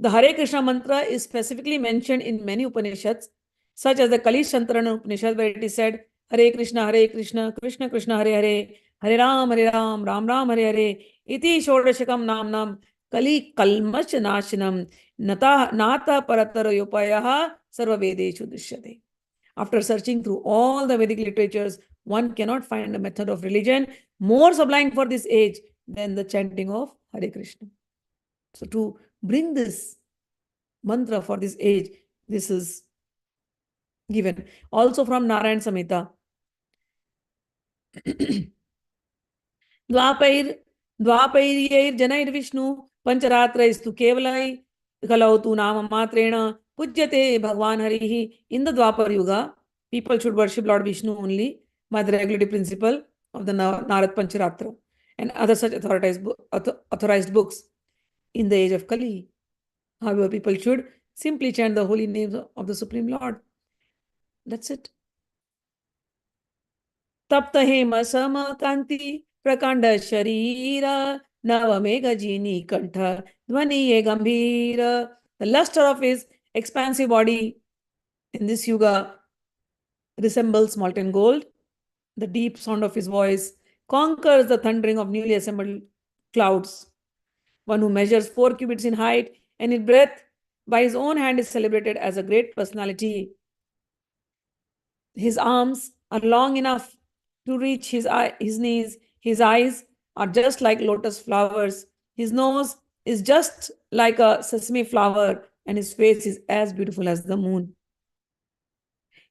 A: the Hare Krishna mantra is specifically mentioned in many Upanishads, such as the Kalish Santarana Upanishad, where it is said, Hare Krishna, Krishna Krishna, Hare Hare, Hare Ram, Ram Ram, Hare Hare, Iti Shodashakam Namnam, Kali Kalmach Nashinam, Nata Paratara Yopayaha, Sarva Vedeshu Drishyate. After searching through all the Vedic literatures, one cannot find a method of religion more sublime for this age than the chanting of Hare Krishna. So to bring this mantra for this age, this is given. Also from Narayan Samhita. Dvapair Janair Vishnu Pancharatra istu Kevalai Kalautu Nama Matrena Pujyate Bhagwan Harihi. In the Dwapar Yuga, people should worship Lord Vishnu only by the regulative principle of the Narad Pancharatra and other such authorized books. In the age of Kali, however, people should Simply chant the holy names of the Supreme Lord. That's it. Tapta hema sama kanti prakanda sharira navamega jini kantha dhvani ye gambhira. The luster of his expansive body in this yuga resembles molten gold. The deep sound of his voice conquers the thundering of newly assembled clouds. One who measures 4 cubits in height and in breadth by his own hand is celebrated as a great personality. His arms are long enough to reach his knees. His eyes are just like lotus flowers. His nose is just like a sesame flower, and his face is as beautiful as the moon.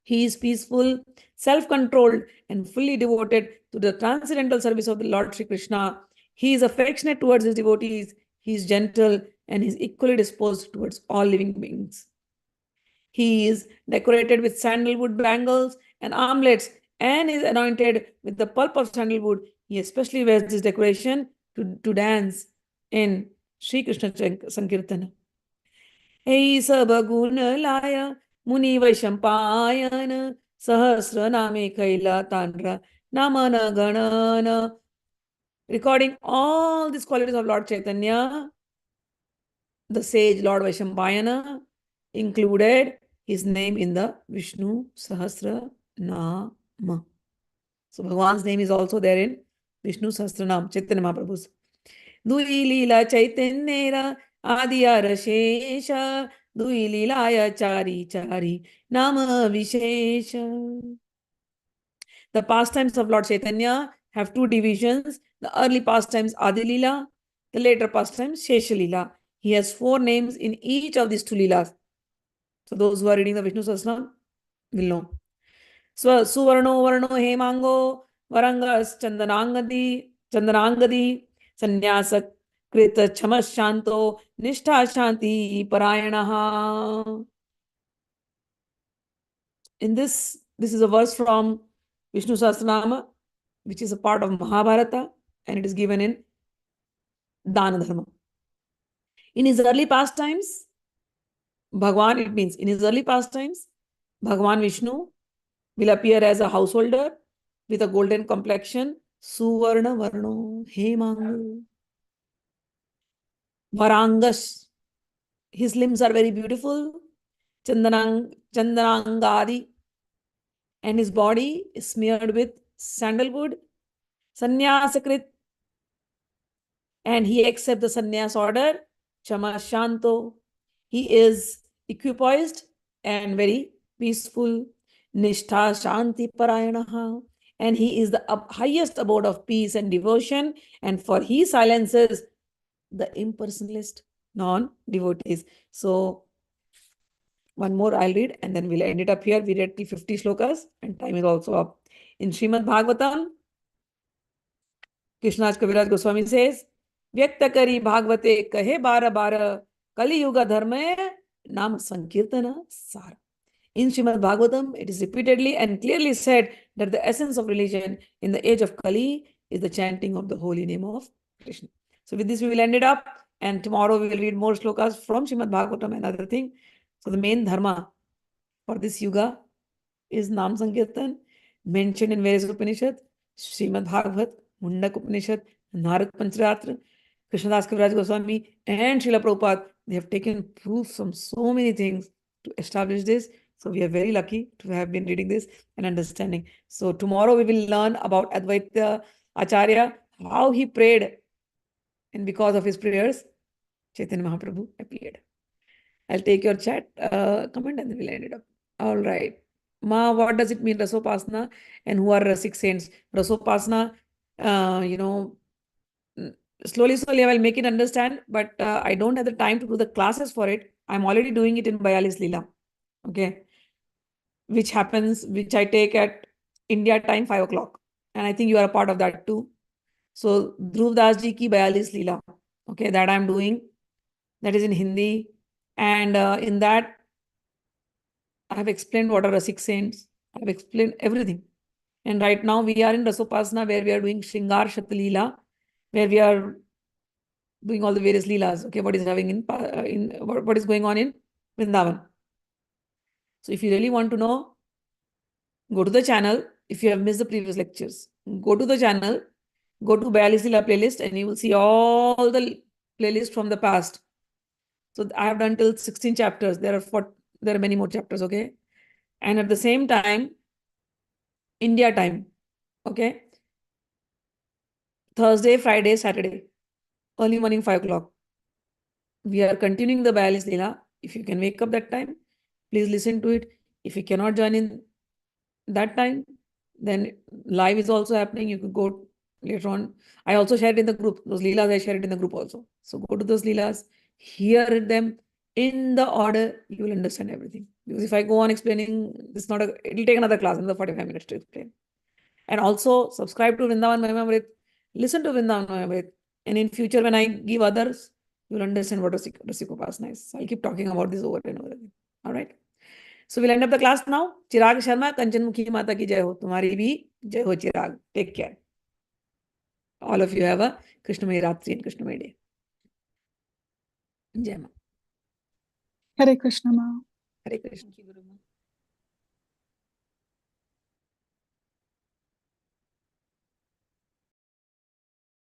A: He is peaceful, self-controlled, and fully devoted to the transcendental service of the Lord Sri Krishna. He is affectionate towards his devotees. He is gentle, and he is equally disposed towards all living beings. He is decorated with sandalwood bangles and armlets and is anointed with the pulp of sandalwood. He especially wears this decoration to dance in Sri Krishna Sankirtana. Hey Sabaguna Laya Muni Vaishampayana Sahasra Name Kaila Tandra Namana Ganana. Recording all these qualities of Lord Chaitanya, the sage Lord Vaishampayana included his name in the Vishnu Sahasra Nama. So Bhagwan's name is also there in Vishnu Sahasra Nam, Chaitanya Mahaprabhu's. Adi-lila Chaitanyera Adiyara Shesha Adi-lila Chari Chari Nama Vishesha. The pastimes of Lord Chaitanya have two divisions. The early pastimes Adi-lila, the later pastimes Shesha-lila. He has 4 names in each of these 2 leelas. So those who are reading the Vishnu Sahasranam will know. Suvarno Varno Hemango Varangas Chandanangadi Sannyasa Krita Chamas Shanto Nishtha Shanti Parayanaha. In this is a verse from Vishnu Sahasranama, which is a part of Mahabharata, and it is given in Dana Dharma. In his early pastimes, Bhagwan, it means in his early pastimes, Bhagwan Vishnu will appear as a householder with a golden complexion, Suvarna Varno Hemangu. Varangas, his limbs are very beautiful, Chandanangadi, and his body is smeared with sandalwood, Sannyasakrit, and he accepts the sannyas order, Chamashanto. He is equipoised and very peaceful, Nishtha Shanti Parayanaha, and he is the highest abode of peace and devotion, and for he silences the impersonalist non-devotees. So one more I'll read and then we'll end it up here. We read till 50 shlokas and time is also up. In Srimad Bhagavatam, Krishnadas Kaviraj Goswami says, Vyakta kari Bhagavate kahe bara bara Kali Yuga Dharma Nam Sankirtana Sara. In Srimad Bhagavatam, it is repeatedly and clearly said that the essence of religion in the age of Kali is the chanting of the holy name of Krishna. So with this, we will end it up. And tomorrow we will read more shlokas from Srimad Bhagavatam and other thing. So the main dharma for this yuga is Nam Sankirtan, mentioned in various Upanishads, Srimad Bhagavat, Mundak Upanishad, Narad Pancharatra, Krishnadas Kaviraj Goswami, and Srila Prabhupada. They have taken proofs from so many things to establish this. So we are very lucky to have been reading this and understanding. So tomorrow we will learn about Advaita Acharya, how he prayed, and because of his prayers, Chaitanya Mahaprabhu appeared. I'll take your chat comment and then we'll end it up. All right. Ma, what does it mean, Rasopasana? And who are Rasik saints? Rasopasana, slowly I will make it understand, but I don't have the time to do the classes for it. I'm already doing it in Adi-lila. Okay. Which I take at India time, 5 o'clock. And I think you are a part of that too. So, Dhruv Das ji ki Adi-lila. Okay, that I'm doing. That is in Hindi. And in that, I have explained what are Rasik saints. I have explained everything. And right now we are in Rasopasana where we are doing Shringar Shat-lila, where we are doing all the various leelas. Okay, what is having what is going on in Vrindavan. So if you really want to know, go to the channel. If you have missed the previous lectures, go to the channel, go to Adi-lila playlist, and you will see all the playlists from the past. So I have done till 16 chapters. There are many more chapters, okay? And at the same time, India time, okay? Thursday, Friday, Saturday, early morning 5 o'clock. We are continuing the Adi-lila. If you can wake up that time, please listen to it. If you cannot join in that time, then live is also happening. You could go later on. I also share it in the group. Those leelas, I share it in the group also. So go to those leelas, hear them in the order, you will understand everything. Because if I go on explaining, it'll take another class, another 45 minutes to explain. And also subscribe to Vrindavan Mahimamrit, listen to Vrindavan Mahimamrit. And in future, when I give others, you'll understand what Rasikopasana is. So I'll keep talking about this over and over again. All right. So we'll end up the class now. Chirag Sharma, Kanchanmukhi Mata ki jai ho. Tumhari bhi jai ho, Chirag. Take care. All of you have a Krishnamay Ratri and Krishnamay day. Jai Ma.
B: Hare Krishna, Ma.
A: Hare Krishna.